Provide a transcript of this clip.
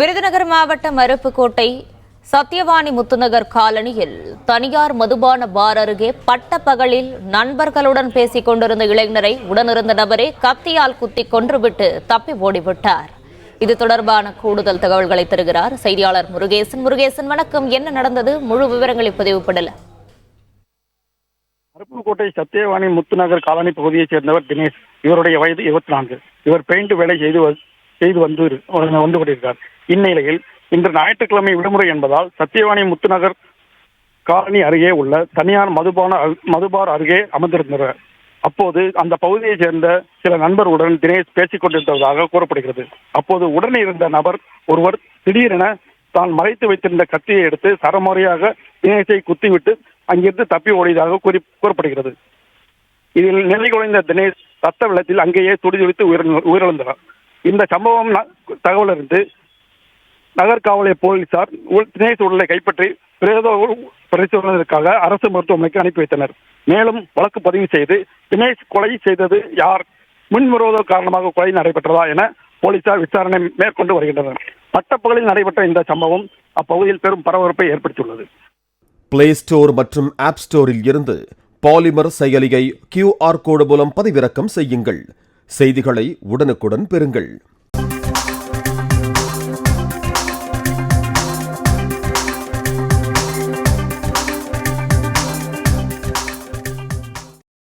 விருதுநகர் மாவட்டம் அருப்புக்கோட்டை சத்தியவாணி முத்துநகர் காலனியில் தனியார் மதுபான பார் அருகே பட்டப்பகலில் நண்பர்களுடன் பேசிக் கொண்டிருந்த இளைஞரை உடனிருந்த நபரே கத்தியால் குத்தி கொன்றுவிட்டு தப்பி ஓடிவிட்டார். இது தொடர்பான கூடுதல் தகவல்களை தருகிறார் செய்தியாளர் முருகேசன். முருகேசன், வணக்கம். என்ன நடந்தது? முழு விவரங்களை பதிவு பண்ணல. அருப்புக்கோட்டை சத்தியவாணி முத்துநகர் காலனி பகுதியைச் சேர்ந்தவர் தினேஷ். இவருடைய வயது 24. இவர் பெயிண்ட் வேலை செய்து வந்து கொண்டிருக்கிறார். இந்நிலையில் இன்று ஞாயிற்றுக்கிழமை விடுமுறை என்பதால் சத்தியவாணி முத்துநகர் காலனி அருகே உள்ள தனியார் மதுபார் அருகே அமர்ந்திருந்தனர். அப்போது அந்த பகுதியைச் சேர்ந்த சில நண்பர்களுடன் தினேஷ் பேசிக் கொண்டிருந்ததாக கூறப்படுகிறது. அப்போது உடனே இருந்த நபர் ஒருவர் திடீரென தான் மறைத்து வைத்திருந்த கத்தியை எடுத்து சரமாரியாக தினேஷை குத்திவிட்டு அங்கிருந்து தப்பி ஓடியதாக கூறப்படுகிறது. இதில் நிலை குலைந்த தினேஷ் ரத்த வெள்ளத்தில் அங்கேயே துடிதுடித்து உயிரிழந்தார். இந்த சம்பவம் தகவல் இருந்து நகர் காவல் போலீசார் தினேஷ் உடலை கைப்பற்றி பிரேத பரிசோதனைக்காக அரசு மருத்துவமனைக்கு அனுப்பி வைத்தனர். மேலும் வழக்கு பதிவு செய்து தினேஷ் கொலை செய்தது யார், முன்விரோத காரணமாக கொலை நடைபெற்றதா என போலீசார் விசாரணை மேற்கொண்டு வருகின்றனர். பட்டப்பகலில் நடைபெற்ற இந்த சம்பவம் அப்பகுதியில் பெரும் பரபரப்பை ஏற்படுத்தியுள்ளது. பிளே ஸ்டோர் மற்றும் ஆப் ஸ்டோரில் இருந்து பாலிமர் செயலியை QR கோடு மூலம் பதிவிறக்கம் செய்யுங்கள். செய்திகளை உடனுக்குடன் பெறுங்கள்.